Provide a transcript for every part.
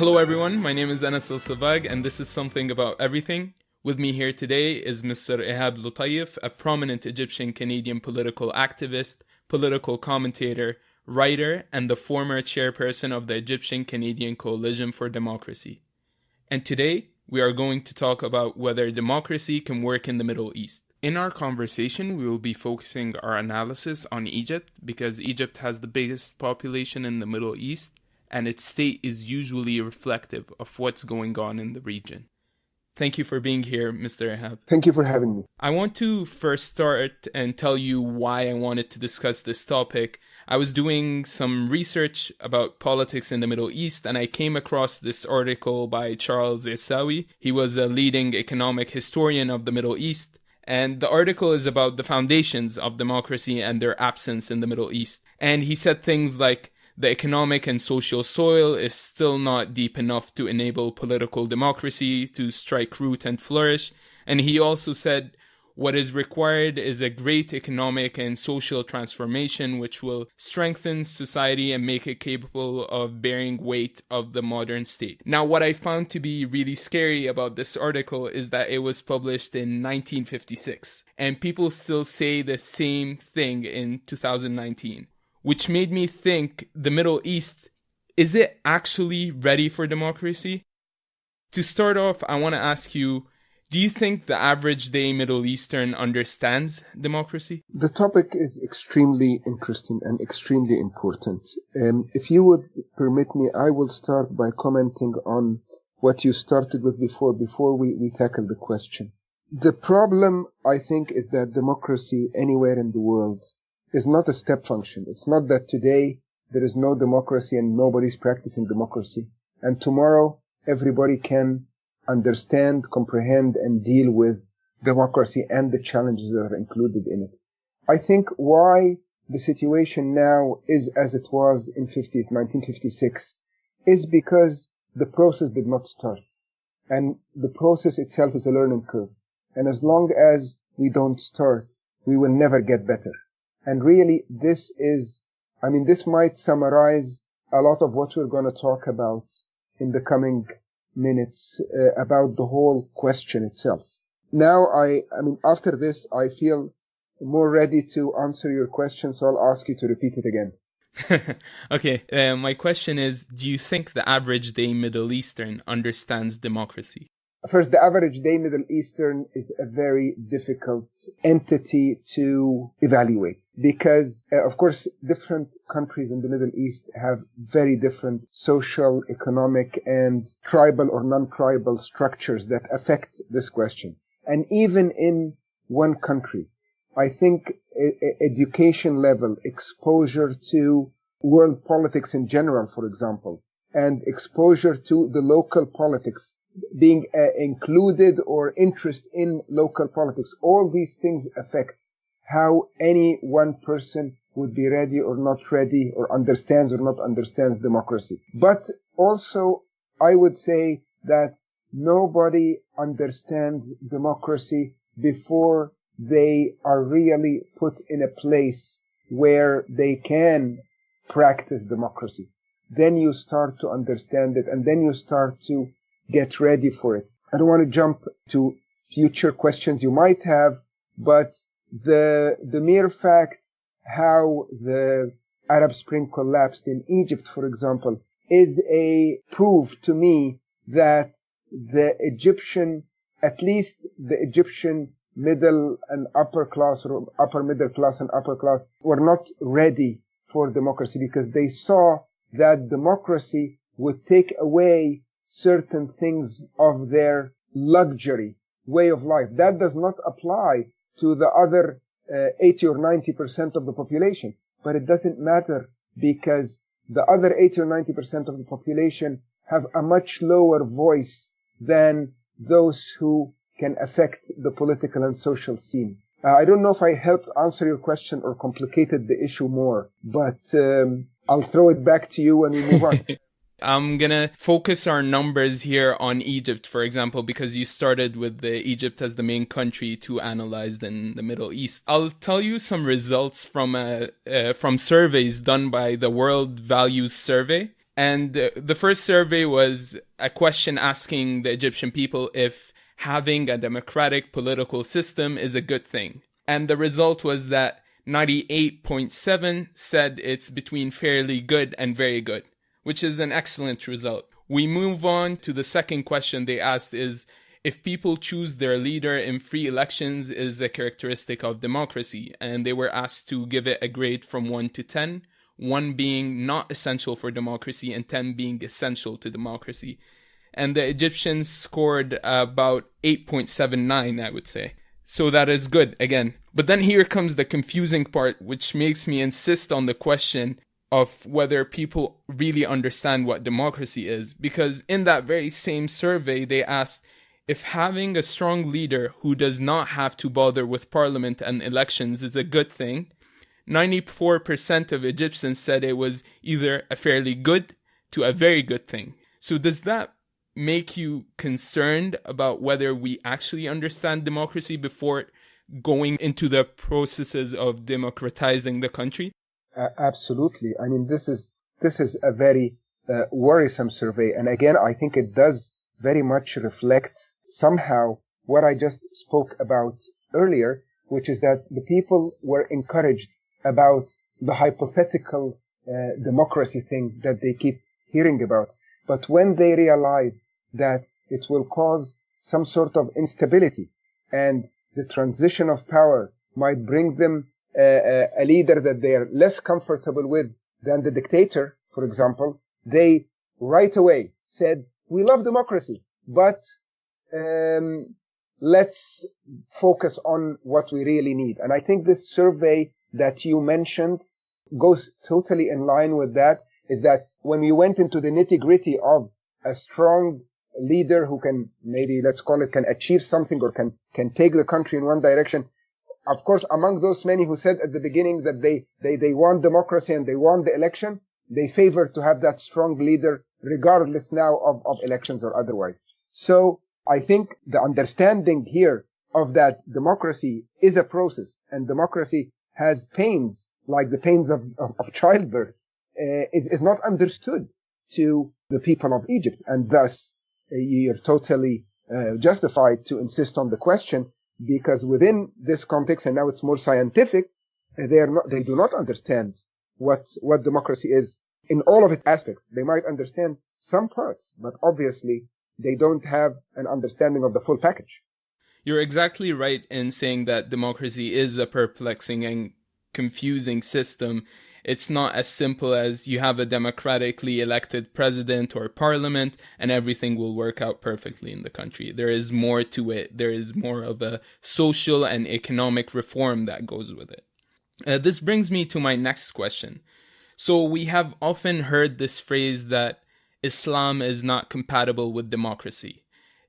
Hello everyone, my name is Anas Al-Savag and this is Something About Everything. With me here today is Mr.Ehab Lotayef, a prominent Egyptian-Canadian political activist, political commentator, writer, and the former chairperson of the Egyptian-Canadian Coalition for Democracy. And today, we are going to talk about whether democracy can work in the Middle East. In our conversation, we will be focusing our analysis on Egypt because Egypt has the biggest population in the Middle East and its state is usually reflective of what's going on in the region. Thank you for being here, Mr. Ehab. Thank you for having me. I want to first start and tell you why I wanted to discuss this topic. I was doing some research about politics in the Middle East and I came across this article by Charles Essawi. He was a leading economic historian of the Middle East. And the article is about the foundations of democracy and their absence in the Middle East. And he said things like, the economic and social soil is still not deep enough to enable political democracy to strike root and flourish. And he also said, what is required is a great economic and social transformation which will strengthen society and make it capable of bearing weight of the modern state. Now, what I found to be really scary about this article is that it was published in 1956, and people still say the same thing in 2019. Which made me think the Middle East, is it actually ready for democracy? To start off, I want to ask you, do you think the average day Middle Eastern understands democracy? The topic is extremely interesting and extremely important. If you would permit me, I will start by commenting on what you started with before we tackle the question. The problem, I think, is that democracy anywhere in the world is not a step function. It's not that today there is no democracy and nobody's practicing democracy. And tomorrow everybody can understand, comprehend, and deal with democracy and the challenges that are included in it. I think why the situation now is as it was in 1956 is because the process did not start. And the process itself is a learning curve. And as long as we don't start, we will never get better. And really, this might summarize a lot of what we're going to talk about in the coming minutes about the whole question itself. Now, after this, I feel more ready to answer your question, so I'll ask you to repeat it again. Okay, my question is, do you think the average day Middle Eastern understands democracy? First, the average day Middle Eastern is a very difficult entity to evaluate because, of course, different countries in the Middle East have very different social, economic, and tribal or non-tribal structures that affect this question. And even in one country, I think education level, exposure to world politics in general, for example, and exposure to the local politics, being included or interest in local politics. All these things affect how any one person would be ready or not ready or understands or not understands democracy. But also, I would say that nobody understands democracy before they are really put in a place where they can practice democracy. Then you start to understand it and then you start to get ready for it. I don't want to jump to future questions you might have, but the mere fact how the Arab Spring collapsed in Egypt, for example, is a proof to me that the Egyptian, at least the Egyptian middle and upper class or upper middle class and upper class were not ready for democracy because they saw that democracy would take away certain things of their luxury way of life. That does not apply to the other 80 or 90% of the population, but it doesn't matter because the other 80 or 90% of the population have a much lower voice than those who can affect the political and social scene. I don't know if I helped answer your question or complicated the issue more, but I'll throw it back to you when we move on. I'm going to focus our numbers here on Egypt, for example, because you started with Egypt as the main country to analyze in the Middle East. I'll tell you some results from surveys done by the World Values Survey. And the first survey was a question asking the Egyptian people if having a democratic political system is a good thing. And the result was that 98.7 said it's between fairly good and very good, which is an excellent result. We move on to the second question they asked is if people choose their leader in free elections is a characteristic of democracy. And they were asked to give it a grade from 1 to 10, 1 being not essential for democracy and 10 being essential to democracy. And the Egyptians scored about 8.79, I would say. So that is good, again. But then here comes the confusing part, which makes me insist on the question of whether people really understand what democracy is. Because in that very same survey, they asked if having a strong leader who does not have to bother with parliament and elections is a good thing, 94% of Egyptians said it was either a fairly good to a very good thing. So does that make you concerned about whether we actually understand democracy before going into the processes of democratizing the country? Absolutely. I mean, this is a very worrisome survey. And again, I think it does very much reflect somehow what I just spoke about earlier, which is that the people were encouraged about the hypothetical democracy thing that they keep hearing about. But when they realized that it will cause some sort of instability and the transition of power might bring them a leader that they are less comfortable with than the dictator, for example, they right away said, we love democracy, but let's focus on what we really need. And I think this survey that you mentioned goes totally in line with that, is that when we went into the nitty-gritty of a strong leader who can, maybe let's call it, can achieve something or can take the country in one direction, of course, among those many who said at the beginning that they want democracy and they want the election, they favor to have that strong leader regardless now of elections or otherwise. So I think the understanding here of that democracy is a process and democracy has pains like the pains of childbirth is not understood to the people of Egypt. And thus you're totally justified to insist on the question, because within this context, and now it's more scientific, they do not understand what democracy is in all of its aspects. They might understand some parts, but obviously they don't have an understanding of the full package. You're exactly right in saying that democracy is a perplexing and confusing system. It's not as simple as you have a democratically elected president or parliament and everything will work out perfectly in the country. There is more to it. There is more of a social and economic reform that goes with it. This brings me to my next question. So we have often heard this phrase that Islam is not compatible with democracy.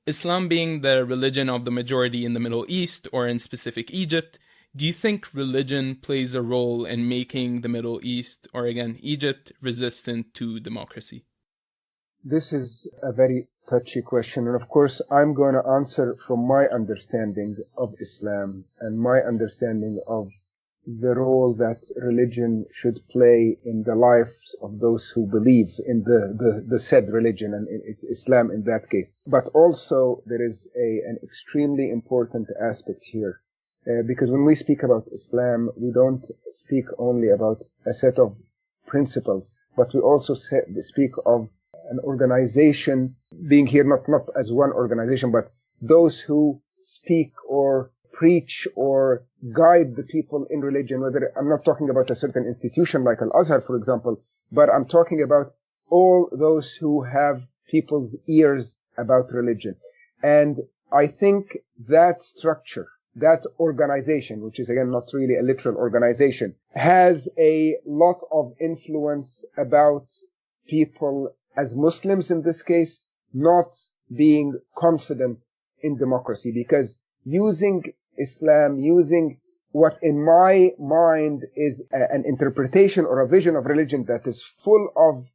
Islam being the religion of the majority in the Middle East, or in specific Egypt, do you think religion plays a role in making the Middle East, or again, Egypt, resistant to democracy? This is a very touchy question. And of course, I'm going to answer from my understanding of Islam and my understanding of the role that religion should play in the lives of those who believe in the said religion, and it's Islam in that case. But also there is an extremely important aspect here. Because when we speak about Islam, we don't speak only about a set of principles, but we also speak of an organization being here, not as one organization, but those who speak or preach or guide the people in religion. Whether I'm not talking about a certain institution like Al-Azhar, for example, but I'm talking about all those who have people's ears about religion. And I think that structure, that organization, which is again not really a literal organization, has a lot of influence about people as Muslims in this case not being confident in democracy, because using Islam, using what in my mind is an interpretation or a vision of religion that is full of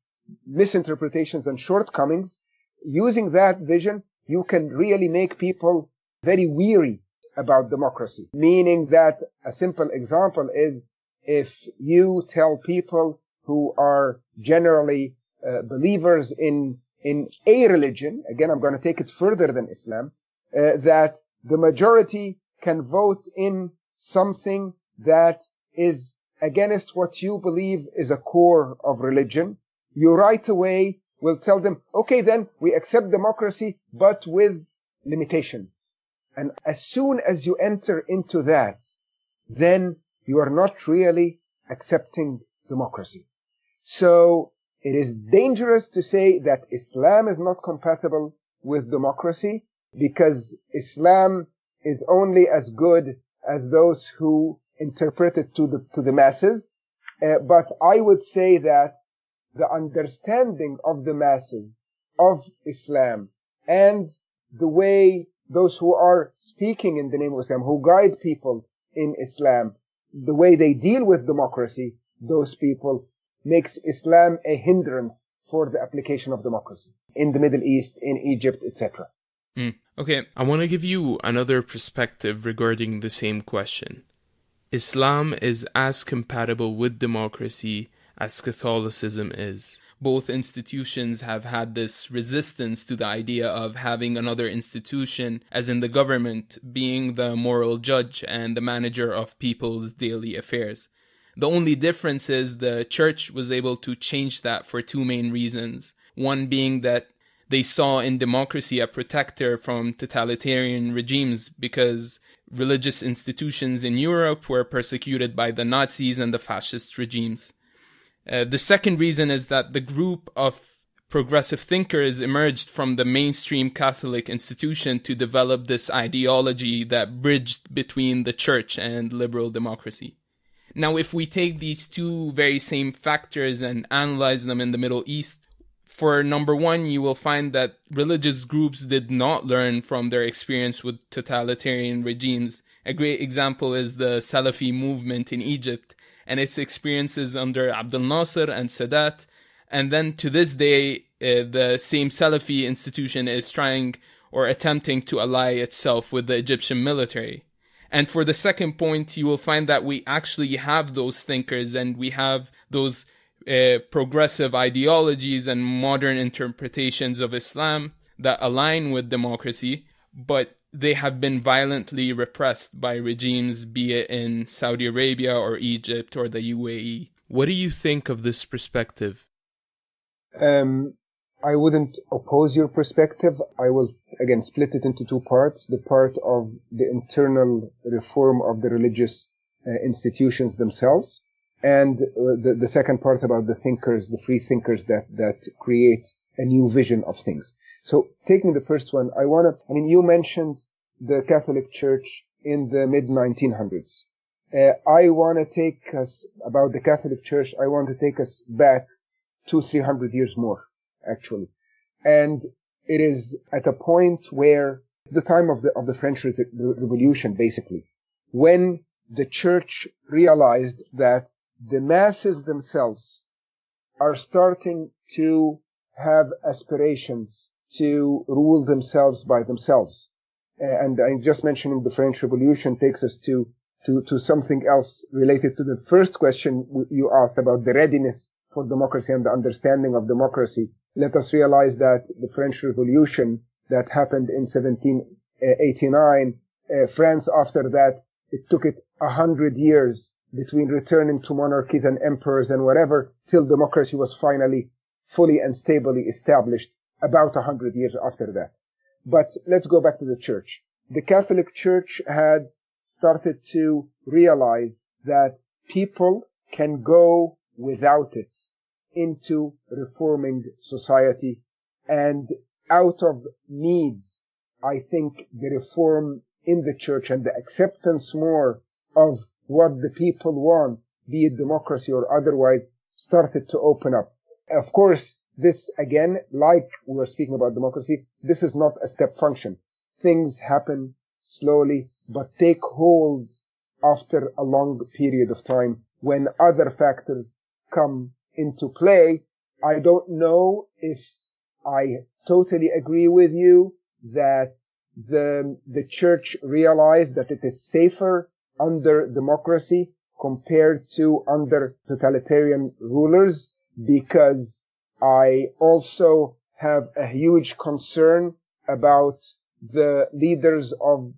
misinterpretations and shortcomings, using that vision, you can really make people very weary about democracy. Meaning that a simple example is if you tell people who are generally believers in a religion, again, I'm going to take it further than Islam, that the majority can vote in something that is against what you believe is a core of religion, you right away will tell them, okay, then we accept democracy, but with limitations. And as soon as you enter into that, then you are not really accepting democracy. So it is dangerous to say that Islam is not compatible with democracy, because Islam is only as good as those who interpret it to the masses. But I would say that the understanding of the masses of Islam and the way those who are speaking in the name of Islam, who guide people in Islam, the way they deal with democracy, those people makes Islam a hindrance for the application of democracy in the Middle East, in Egypt, etc. Okay, I want to give you another perspective regarding the same question. Islam is as compatible with democracy as Catholicism is. Both institutions have had this resistance to the idea of having another institution, as in the government, being the moral judge and the manager of people's daily affairs. The only difference is the church was able to change that for two main reasons. One being that they saw in democracy a protector from totalitarian regimes, because religious institutions in Europe were persecuted by the Nazis and the fascist regimes. The second reason is that the group of progressive thinkers emerged from the mainstream Catholic institution to develop this ideology that bridged between the church and liberal democracy. Now, if we take these two very same factors and analyze them in the Middle East, for number one, you will find that religious groups did not learn from their experience with totalitarian regimes. A great example is the Salafi movement in Egypt and its experiences under Abdel Nasser and Sadat. And then to this day, the same Salafi institution is trying or attempting to ally itself with the Egyptian military. And for the second point, you will find that we actually have those thinkers and we have those progressive ideologies and modern interpretations of Islam that align with democracy, but they have been violently repressed by regimes, be it in Saudi Arabia or Egypt or the UAE. What do you think of this perspective? I wouldn't oppose your perspective. I will, again, split it into two parts. The part of the internal reform of the religious institutions themselves, and the second part about the thinkers, the free thinkers that create a new vision of things. So taking the first one, you mentioned the Catholic Church in the mid-1900s. I want to take us, about the Catholic Church, I want to take us back 200-300 years more, actually. And it is at a point where, the time of the French Revolution, basically, when the church realized that the masses themselves are starting to have aspirations to rule themselves by themselves. And I'm just mentioning the French Revolution takes us to something else related to the first question you asked about the readiness for democracy and the understanding of democracy. Let us realize that the French Revolution that happened in 1789, France after that, it took it 100 years between returning to monarchies and emperors and whatever, till democracy was finally fully and stably established about 100 years after that. But let's go back to the church. The Catholic Church had started to realize that people can go without it into reforming society, and out of need, I think the reform in the church and the acceptance more of what the people want, be it democracy or otherwise, started to open up. Of course, this again, like we were speaking about democracy, this is not a step function. Things happen slowly, but take hold after a long period of time when other factors come into play. I don't know if I totally agree with you that the church realized that it is safer under democracy compared to under totalitarian rulers, because I also have a huge concern about the leaders of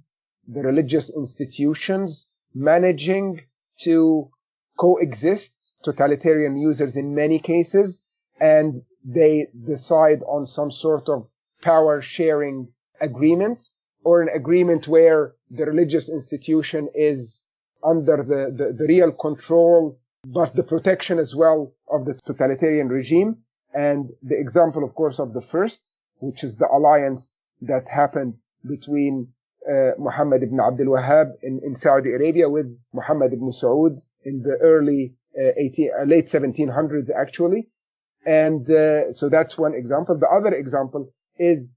the religious institutions managing to coexist, totalitarian users in many cases, and they decide on some sort of power sharing agreement, or an agreement where the religious institution is under the real control, but the protection as well of the totalitarian regime. And the example, of course, of the first, which is the alliance that happened between Muhammad ibn Abdul Wahhab in Saudi Arabia with Muhammad ibn Saud in the late 1700s, actually. And so that's one example. The other example is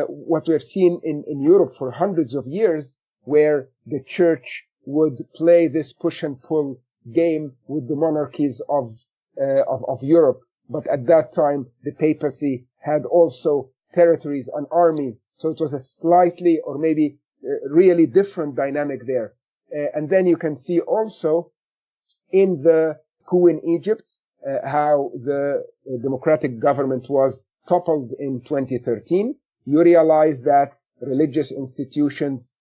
what we have seen in Europe for hundreds of years, where the church would play this push and pull game with the monarchies of Europe. But at that time, the papacy had also territories and armies. So it was a slightly or maybe really different dynamic there. And then you can see also in the coup in Egypt, how the democratic government was toppled in 2013. You realize that religious institutions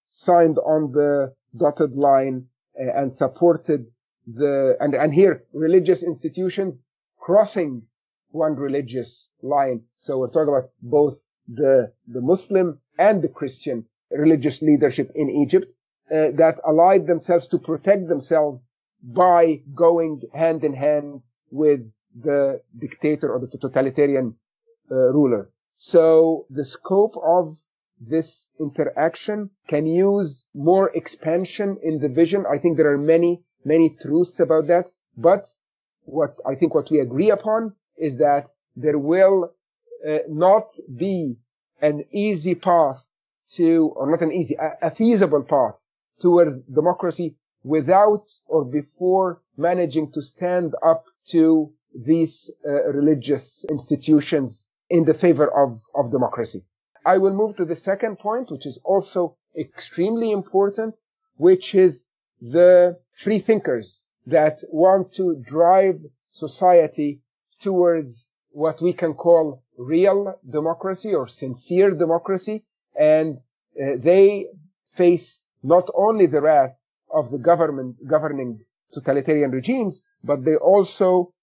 signed on the dotted line and supported and here religious institutions crossing one religious line. So we're talking about both the Muslim and the Christian religious leadership in Egypt that allied themselves to protect themselves by going hand in hand with the dictator or the totalitarian ruler. So the scope of this interaction can use more expansion in the vision. I think there are many truths about that. But what we agree upon is that there will not be an easy path a feasible path towards democracy without or before managing to stand up to these religious institutions in the favor of democracy. I will move to the second point, which is also extremely important, which is the free thinkers that want to drive society towards what we can call real democracy or sincere democracy. And they face not only the wrath of the governing totalitarian regimes, but they also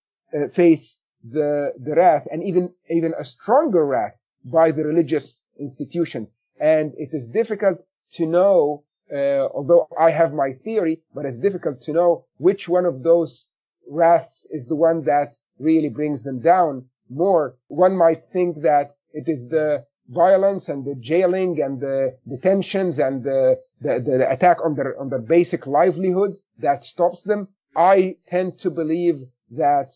face the wrath and even a stronger wrath by the religious institutions. And it is difficult to know, although I have my theory, but it's difficult to know which one of those wraths is the one that really brings them down more. One might think that it is the violence and the jailing and the detentions and the attack on their basic livelihood that stops them. I tend to believe that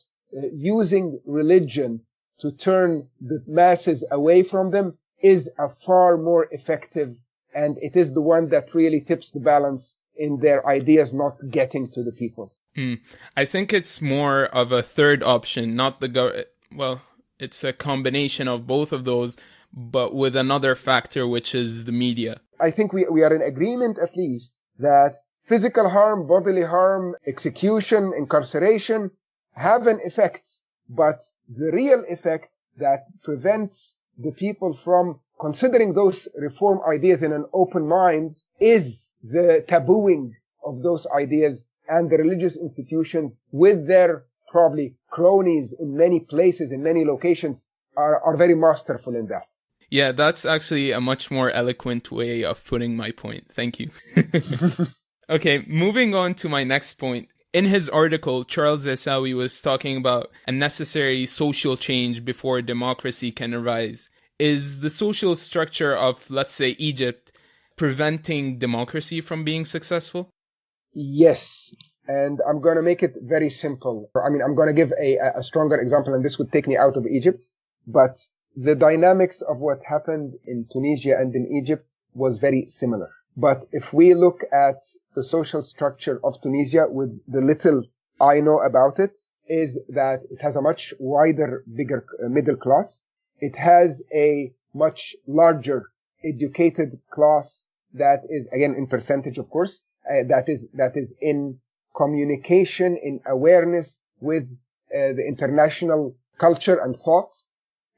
using religion to turn the masses away from them is a far more effective, and it is the one that really tips the balance in their ideas not getting to the people. I think it's more of a third option, not it's a combination of both of those, but with another factor, which is the media. I think we are in agreement, at least, that physical harm, bodily harm, execution, incarceration have an effect, but the real effect that prevents the people from considering those reform ideas in an open mind is the tabooing of those ideas, and the religious institutions with their probably cronies in many places, in many locations, are very masterful in that. Yeah, that's actually a much more eloquent way of putting my point. Thank you. Okay, moving on to my next point. In his article, Charles Essawi was talking about a necessary social change before democracy can arise. Is the social structure of, let's say, Egypt preventing democracy from being successful? Yes, and I'm going to make it very simple. I mean, I'm going to give a stronger example, and this would take me out of Egypt, but the dynamics of what happened in Tunisia and in Egypt was very similar. But if we look at the social structure of Tunisia with the little I know about it, is that it has a much wider, bigger middle class. It has a much larger educated class that is, again, in percentage, of course, that is in communication, in awareness with the international culture and thought.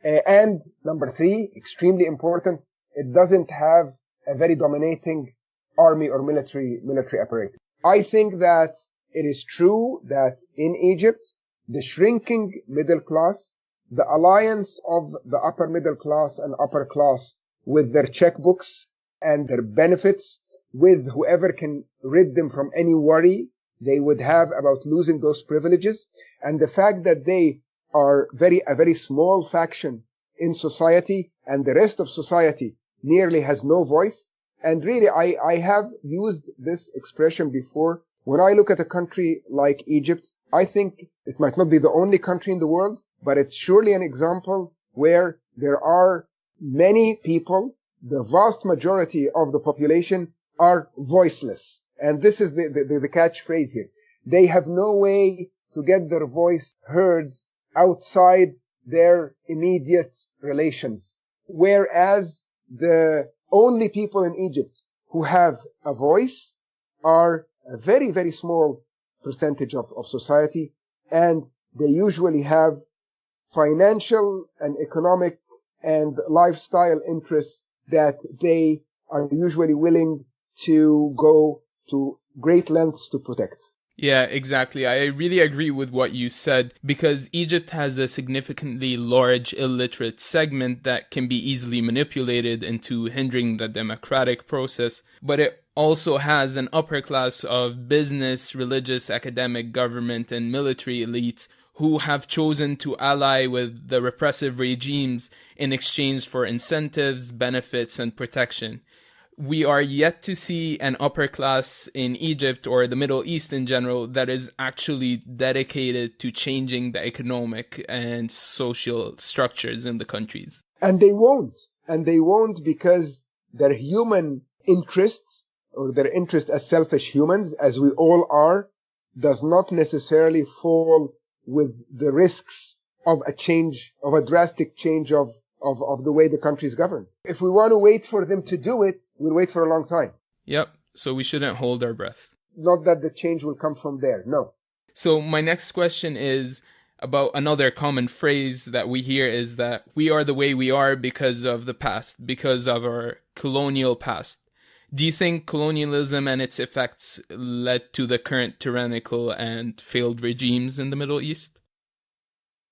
And number three, extremely important, it doesn't have a very dominating army or military apparatus. I think that it is true that in Egypt, the shrinking middle class, the alliance of the upper middle class and upper class with their checkbooks and their benefits, with whoever can rid them from any worry they would have about losing those privileges, and the fact that they are a very small faction in society and the rest of society nearly has no voice. And really, I have used this expression before. When I look at a country like Egypt, I think it might not be the only country in the world, but it's surely an example where there are many people, the vast majority of the population are voiceless. And this is the catchphrase here. They have no way to get their voice heard outside their immediate relations. Whereas the only people in Egypt who have a voice are a very, very small percentage of society, and they usually have financial and economic and lifestyle interests that they are usually willing to go to great lengths to protect. Yeah, exactly. I really agree with what you said, because Egypt has a significantly large illiterate segment that can be easily manipulated into hindering the democratic process, but it also has an upper class of business, religious, academic, government, and military elites who have chosen to ally with the repressive regimes in exchange for incentives, benefits, and protection. We are yet to see an upper class in Egypt or the Middle East in general that is actually dedicated to changing the economic and social structures in the countries. And they won't. And they won't because their human interest, or their interest as selfish humans, as we all are, does not necessarily fall with the risks of a drastic change of the way the country is governed. If we want to wait for them to do it, we'll wait for a long time. Yep. So we shouldn't hold our breath. Not that the change will come from there. No. So my next question is about another common phrase that we hear is that we are the way we are because of the past, because of our colonial past. Do you think colonialism and its effects led to the current tyrannical and failed regimes in the Middle East?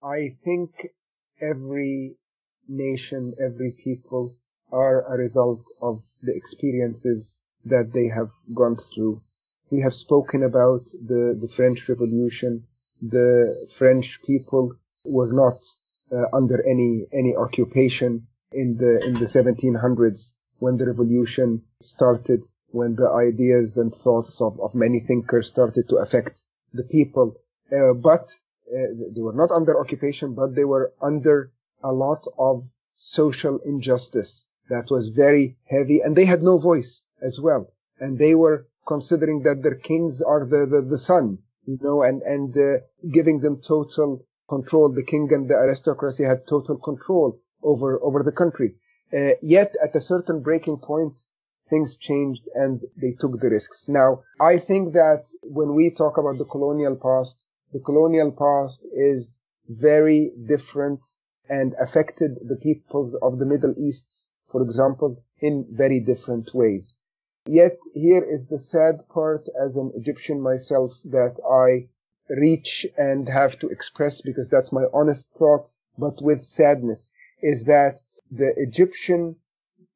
I think every nation, every people are a result of the experiences that they have gone through. We have spoken about the French Revolution. The French people were not under any occupation in the 1700s when the revolution started, when the ideas and thoughts of many thinkers started to affect the people. But they were not under occupation, but they were under a lot of social injustice that was very heavy, and they had no voice as well. And they were considering that their kings are the sun, and giving them total control. The king and the aristocracy had total control over the country. Yet at a certain breaking point, things changed and they took the risks. Now, I think that when we talk about the colonial past is very different and affected the peoples of the Middle East, for example, in very different ways. Yet here is the sad part as an Egyptian myself that I reach and have to express, because that's my honest thought, but with sadness, is that the Egyptian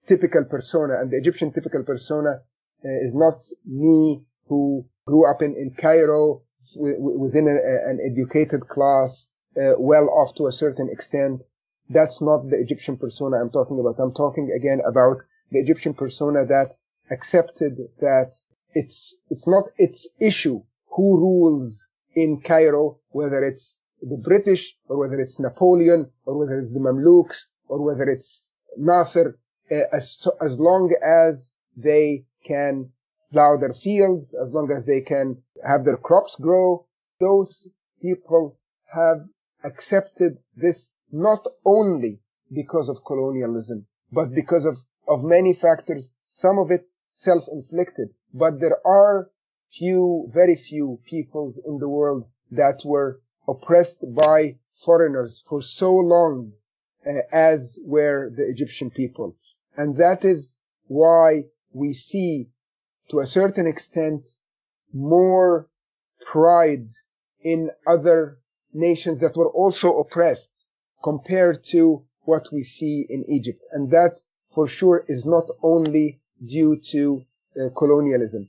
typical persona, and the Egyptian typical persona is not me who grew up in Cairo within an educated class, well off to a certain extent. That's not the Egyptian persona I'm talking about. I'm talking again about the Egyptian persona that accepted that it's not its issue who rules in Cairo, whether it's the British or whether it's Napoleon or whether it's the Mamluks or whether it's Nasser, as long as they can plow their fields, as long as they can have their crops grow. Those people have accepted this not only because of colonialism, but because of many factors, some of it self-inflicted. But there are very few peoples in the world that were oppressed by foreigners for so long as were the Egyptian people. And that is why we see, to a certain extent, more pride in other nations that were also oppressed compared to what we see in Egypt. And that, for sure, is not only due to colonialism.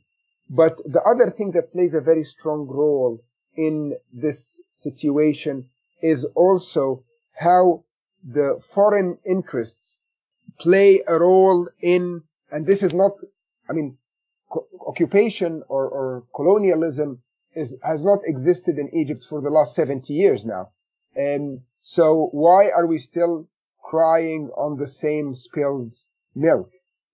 But the other thing that plays a very strong role in this situation is also how the foreign interests play a role in, and this is not, occupation or colonialism has not existed in Egypt for the last 70 years now. And so why are we still crying on the same spilled milk?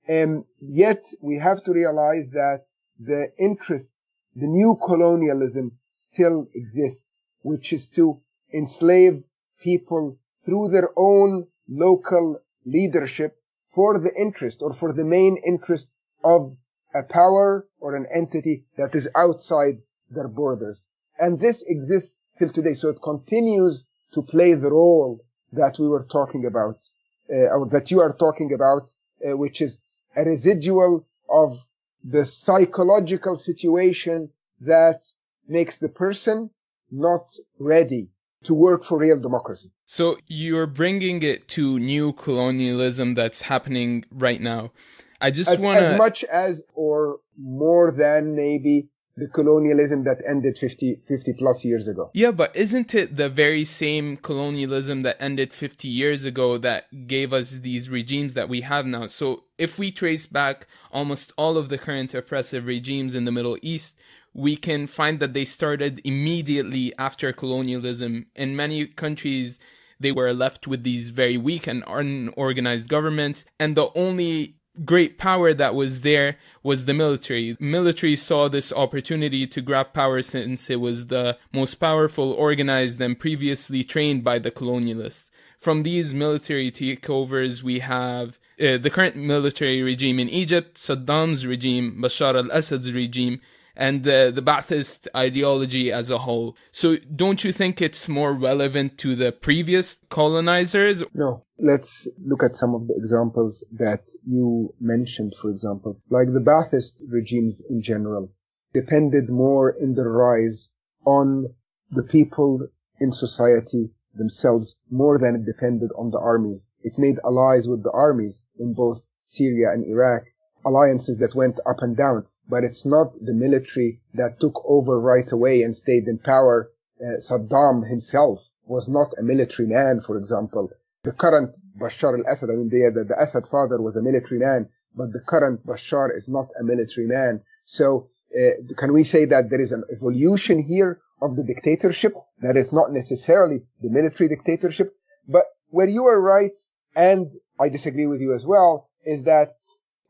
And yet we have to realize that the interests, the new colonialism still exists, which is to enslave people through their own local leadership for the interest or for the main interest of a power or an entity that is outside their borders. And this exists till today. So it continues to play the role that we were talking about, or that you are talking about, which is a residual of the psychological situation that makes the person not ready to work for real democracy. So you're bringing it to new colonialism that's happening right now. I just want to... As much as or more than maybe the colonialism that ended 50 plus years ago. Yeah, but isn't it the very same colonialism that ended 50 years ago that gave us these regimes that we have now? So if we trace back almost all of the current oppressive regimes in the Middle East, we can find that they started immediately after colonialism. In many countries, they were left with these very weak and unorganized governments, and the only great power that was there was the military. Military saw this opportunity to grab power since it was the most powerful, organized, and previously trained by the colonialists. From these military takeovers, we have the current military regime in Egypt, Saddam's regime, Bashar al-Assad's regime, and the Ba'athist ideology as a whole. So don't you think it's more relevant to the previous colonizers? No. Let's look at some of the examples that you mentioned, for example. Like the Ba'athist regimes in general depended more in their rise on the people in society themselves more than it depended on the armies. It made allies with the armies in both Syria and Iraq, alliances that went up and down. But it's not the military that took over right away and stayed in power. Saddam himself was not a military man, for example. The current Bashar al-Assad, the Assad father was a military man, but the current Bashar is not a military man. So can we say that there is an evolution here of the dictatorship that is not necessarily the military dictatorship? But where you are right, and I disagree with you as well, is that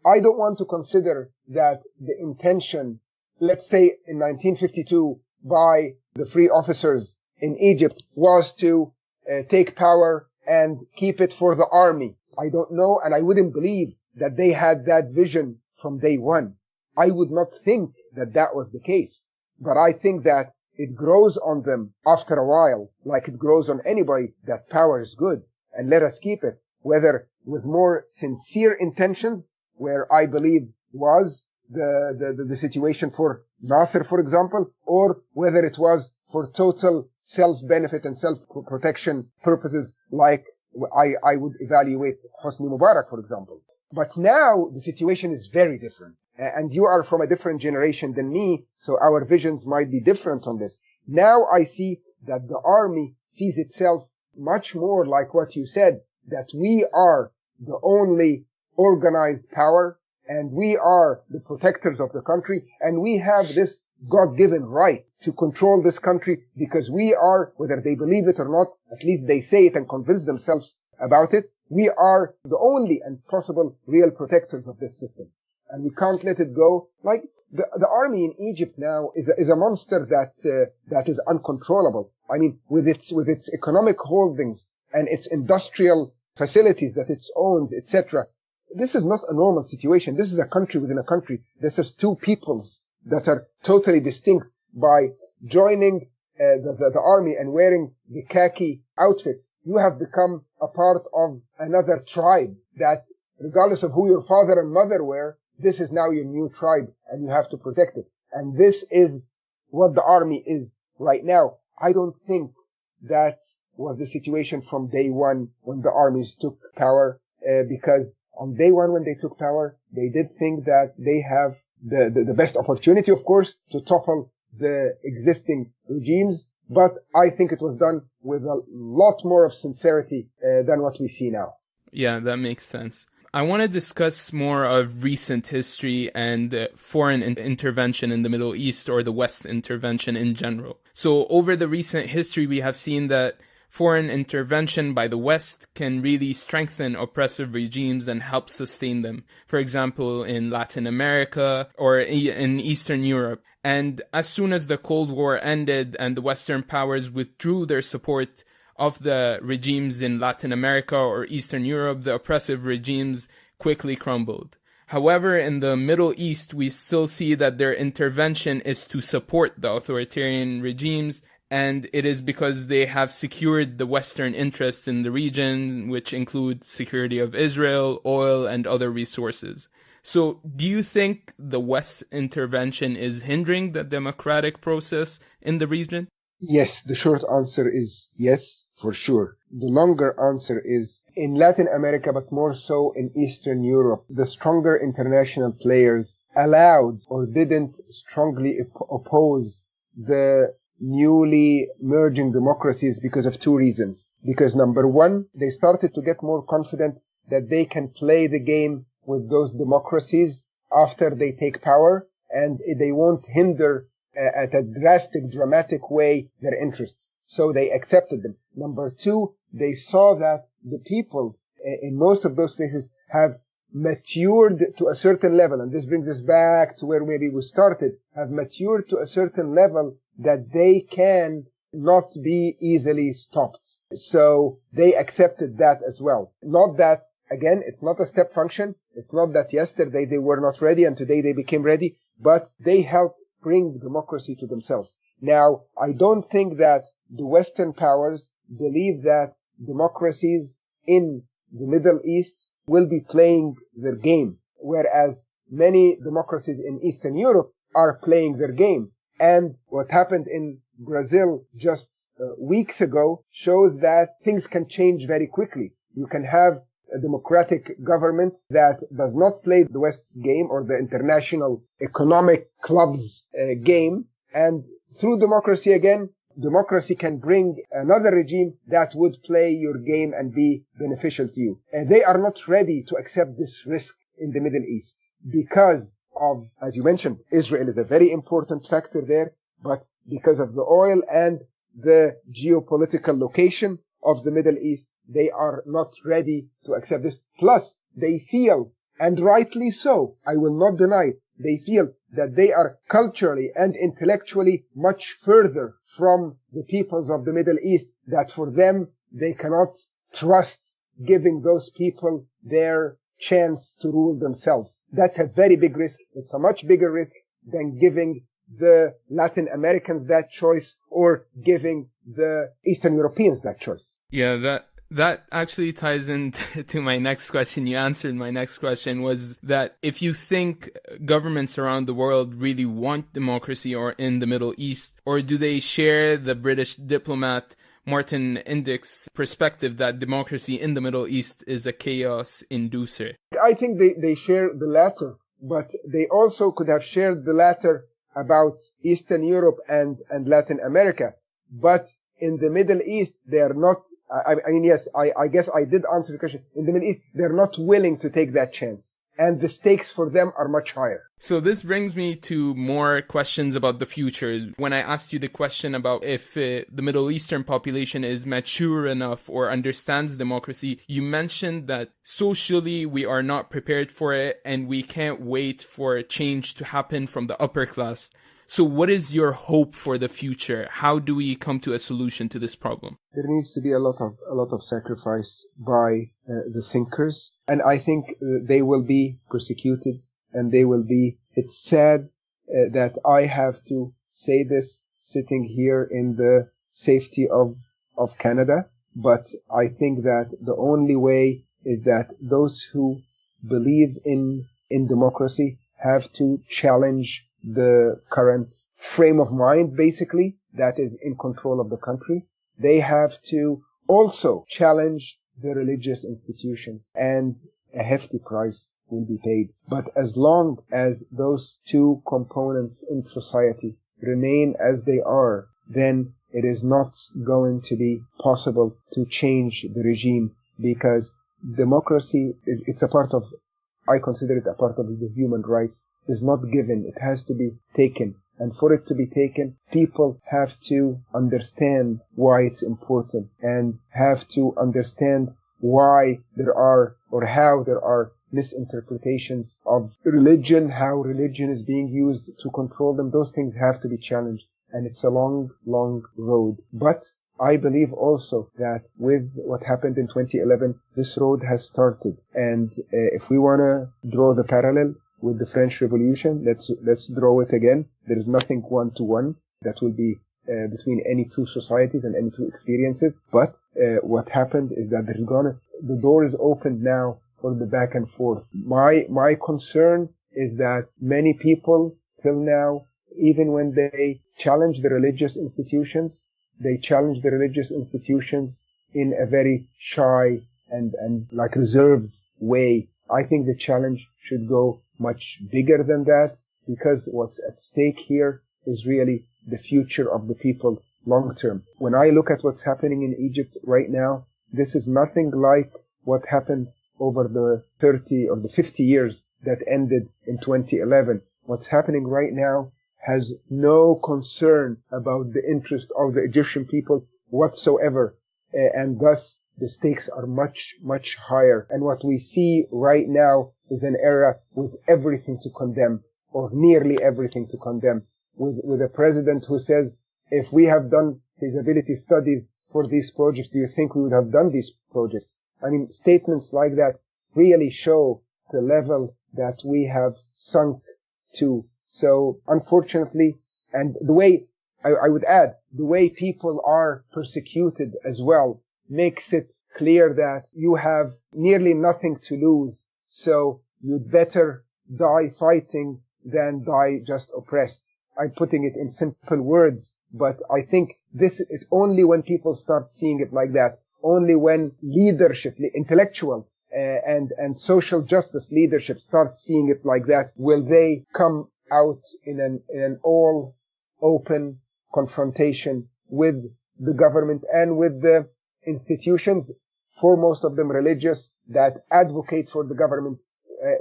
I don't want to consider that the intention, let's say in 1952, by the free officers in Egypt was to take power and keep it for the army. I don't know, and I wouldn't believe that they had that vision from day one. I would not think that that was the case. But I think that it grows on them after a while, like it grows on anybody, that power is good, and let us keep it, whether with more sincere intentions, where I believe was the situation for Nasser, for example, or whether it was for total self-benefit and self-protection purposes, like I would evaluate Hosni Mubarak, for example. But now the situation is very different. And you are from a different generation than me, so our visions might be different on this. Now I see that the army sees itself much more like what you said, that we are the only organized power, and we are the protectors of the country, and we have this God-given right to control this country because we are, whether they believe it or not, at least they say it and convince themselves about it, we are the only and possible real protectors of this system. And we can't let it go. Like the army in Egypt now is a monster that is uncontrollable. I mean, with its economic holdings and its industrial facilities that it owns, etc. This is not a normal situation. This is a country within a country. This is two peoples that are totally distinct by joining the army and wearing the khaki outfit, you have become a part of another tribe that, regardless of who your father and mother were, this is now your new tribe and you have to protect it. And this is what the army is right now. I don't think that was the situation from day one when the armies took power, because on day one when they took power, they did think that they have the best opportunity, of course, to topple the existing regimes. But I think it was done with a lot more of sincerity than what we see now. Yeah, that makes sense. I want to discuss more of recent history and foreign intervention in the Middle East, or the West intervention in general. So over the recent history, we have seen that foreign intervention by the West can really strengthen oppressive regimes and help sustain them. For example, in Latin America or in Eastern Europe. And as soon as the Cold War ended and the Western powers withdrew their support of the regimes in Latin America or Eastern Europe, the oppressive regimes quickly crumbled. However, in the Middle East, we still see that their intervention is to support the authoritarian regimes, and it is because they have secured the Western interests in the region, which include security of Israel, oil, and other resources. So, do you think the West's intervention is hindering the democratic process in the region? Yes, the short answer is yes, for sure. The longer answer is in Latin America, but more so in Eastern Europe, the stronger international players allowed or didn't strongly oppose the newly merging democracies because of two reasons. Because number one, they started to get more confident that they can play the game with those democracies after they take power, and they won't hinder at a drastic, dramatic way their interests. So they accepted them. Number two, they saw that the people in most of those places have matured to a certain level, and this brings us back to where maybe we started, have matured to a certain level that they can not be easily stopped. So they accepted that as well. Not that, again, it's not a step function. It's not that yesterday they were not ready and today they became ready, but they helped bring democracy to themselves. Now, I don't think that the Western powers believe that democracies in the Middle East will be playing their game, whereas many democracies in Eastern Europe are playing their game. And what happened in Brazil just weeks ago shows that things can change very quickly. You can have a democratic government that does not play the West's game or the international economic club's game. And through democracy again, democracy can bring another regime that would play your game and be beneficial to you. And they are not ready to accept this risk in the Middle East because of, as you mentioned, Israel is a very important factor there, but because of the oil and the geopolitical location of the Middle East, they are not ready to accept this. Plus, they feel, and rightly so, I will not deny, they feel that they are culturally and intellectually much further from the peoples of the Middle East, that for them, they cannot trust giving those people their chance to rule themselves. That's a very big risk. It's a much bigger risk than giving the Latin Americans that choice or giving the Eastern Europeans that choice. Yeah, that actually ties into my next question. You answered my next question, was that if you think governments around the world really want democracy or in the Middle East, or do they share the British diplomat Martin Indyck's perspective that democracy in the Middle East is a chaos inducer? I think they share the latter, but they also could have shared the latter about Eastern Europe and Latin America. But in the Middle East, they are not, I mean, yes, I guess I did answer the question. In the Middle East, they're not willing to take that chance. And the stakes for them are much higher. So this brings me to more questions about the future. When I asked you the question about if the Middle Eastern population is mature enough or understands democracy, you mentioned that socially we are not prepared for it and we can't wait for change to happen from the upper class. So what is your hope for the future? How do we come to a solution to this problem? There needs to be a lot of sacrifice by the thinkers, and I think they will be persecuted, and they will be. It's sad that I have to say this sitting here in the safety of Canada. But I think that the only way is that those who believe in democracy have to challenge the current frame of mind, basically, that is in control of the country. They have to also challenge the religious institutions, and a hefty price will be paid. But as long as those two components in society remain as they are, then it is not going to be possible to change the regime, because democracy, it's a part of, I consider it a part of the human rights, is not given. It has to be taken. And for it to be taken, people have to understand why it's important and have to understand why there are, or how there are, misinterpretations of religion, how religion is being used to control them. Those things have to be challenged. And it's a long, long road. But I believe also that with what happened in 2011, this road has started. And if we want to draw the parallel with the French Revolution, let's draw it again. There is nothing one-to-one that will be between any two societies and any two experiences. But what happened is that the door is opened now for the back and forth. My concern is that many people till now, even when they challenge the religious institutions, they challenge the religious institutions in a very shy and like reserved way. I think the challenge should go much bigger than that, because what's at stake here is really the future of the people long term. When I look at what's happening in Egypt right now, this is nothing like what happened over the 30 or the 50 years that ended in 2011. What's happening right now has no concern about the interest of the Egyptian people whatsoever, and thus the stakes are much, much higher. And what we see right now is an era with everything to condemn, or nearly everything to condemn, with a president who says, if we have done feasibility studies for these projects, do you think we would have done these projects? I mean, statements like that really show the level that we have sunk to. So, unfortunately, and the way, I would add, the way people are persecuted as well makes it clear that you have nearly nothing to lose. So, you'd better die fighting than die just oppressed. I'm putting it in simple words, but I think this is only when people start seeing it like that, only when leadership, intellectual and social justice leadership start seeing it like that, will they come out in an all open confrontation with the government and with the institutions, foremost of them religious, that advocate for the government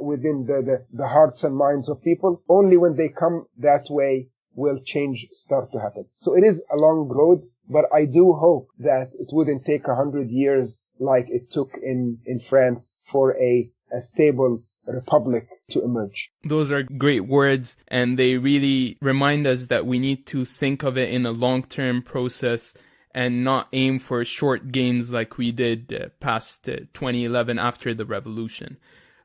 within the hearts and minds of people. Only when they come that way will change start to happen. So it is a long road, but I do hope that it wouldn't take 100 years like it took in France for a stable republic to emerge. Those are great words, and they really remind us that we need to think of it in a long-term process and not aim for short gains like we did past 2011 after the revolution.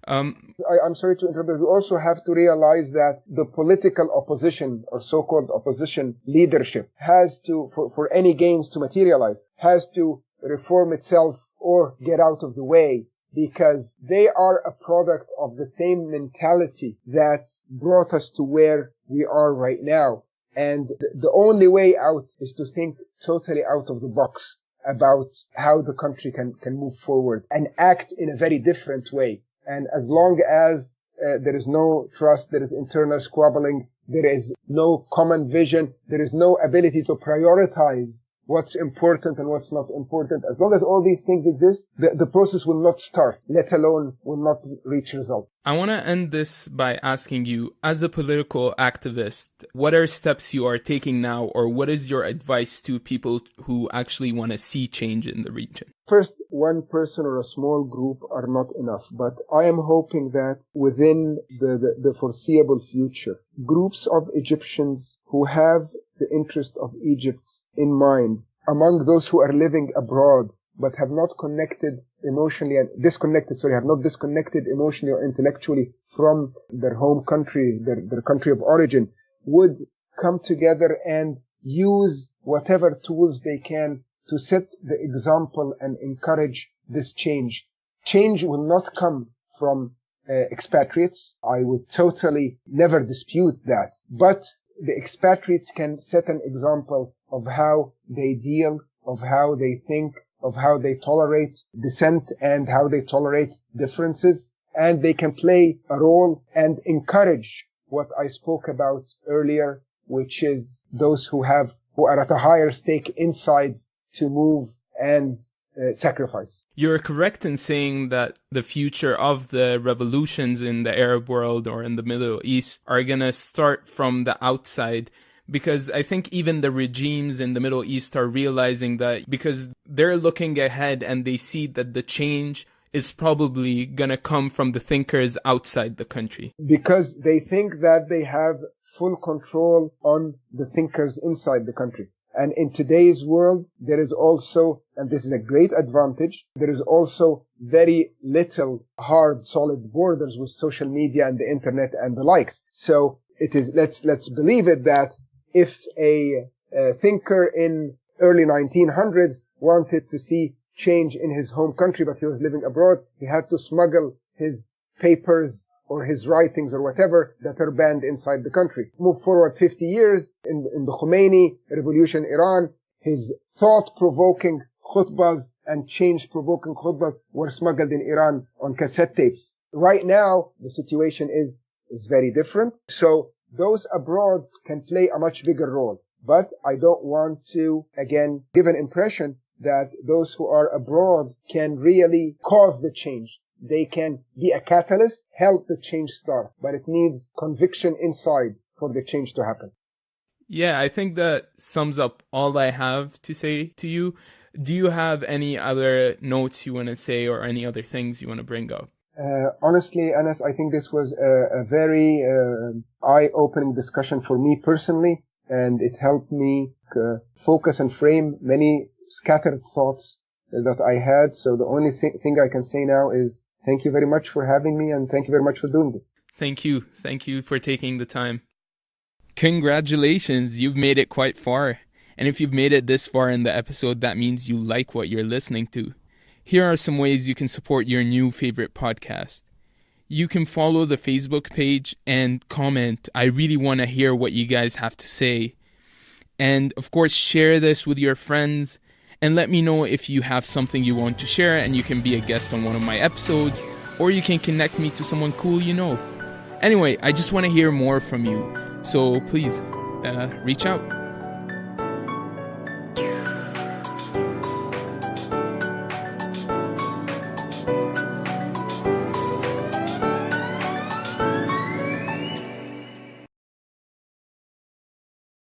I'm sorry to interrupt, but we also have to realize that the political opposition or so-called opposition leadership has to, for any gains to materialize, has to reform itself or get out of the way, because they are a product of the same mentality that brought us to where we are right now. And the only way out is to think totally out of the box about how the country can move forward and act in a very different way. And as long as there is no trust, there is internal squabbling, there is no common vision, there is no ability to prioritize what's important and what's not important. As long as all these things exist, the process will not start, let alone will not reach results. I want to end this by asking you, as a political activist, what are steps you are taking now, or what is your advice to people who actually want to see change in the region? First, one person or a small group are not enough, but I am hoping that within the foreseeable future, groups of Egyptians who have the interest of Egypt in mind, among those who are living abroad but have not connected emotionally and have not disconnected emotionally or intellectually from their home country, their country of origin, would come together and use whatever tools they can to set the example and encourage this change. Change will not come from expatriates. I would totally never dispute that. But the expatriates can set an example of how they deal, of how they think, of how they tolerate dissent and how they tolerate differences. And they can play a role and encourage what I spoke about earlier, which is those who are at a higher stake inside to move and sacrifice. You're correct in saying that the future of the revolutions in the Arab world or in the Middle East are going to start from the outside, because I think even the regimes in the Middle East are realizing that, because they're looking ahead and they see that the change is probably going to come from the thinkers outside the country. Because they think that they have full control on the thinkers inside the country. And in today's world, there is also, and this is a great advantage, there is also very little hard, solid borders with social media and the internet and the likes. So it is, let's believe it, that if a thinker in early 1900s wanted to see change in his home country, but he was living abroad, he had to smuggle his papers or his writings or whatever that are banned inside the country. Move forward 50 years in the Khomeini revolution in Iran, his thought-provoking khutbahs and change-provoking khutbahs were smuggled in Iran on cassette tapes. Right now, the situation is very different. So those abroad can play a much bigger role. But I don't want to, again, give an impression that those who are abroad can really cause the change. They can be a catalyst, help the change start, but it needs conviction inside for the change to happen. Yeah, I think that sums up all I have to say to you. Do you have any other notes you want to say or any other things you want to bring up? Honestly, Anas, I think this was a very eye-opening discussion for me personally, and it helped me focus and frame many scattered thoughts that I had. So the only thing I can say now is thank you very much for having me, and thank you very much for doing this. Thank you. Thank you for taking the time. Congratulations, you've made it quite far. And if you've made it this far in the episode, that means you like what you're listening to. Here are some ways you can support your new favorite podcast. You can follow the Facebook page and comment. I really want to hear what you guys have to say. And of course, share this with your friends. And let me know if you have something you want to share and you can be a guest on one of my episodes, or you can connect me to someone cool you know. Anyway, I just want to hear more from you. So please, reach out.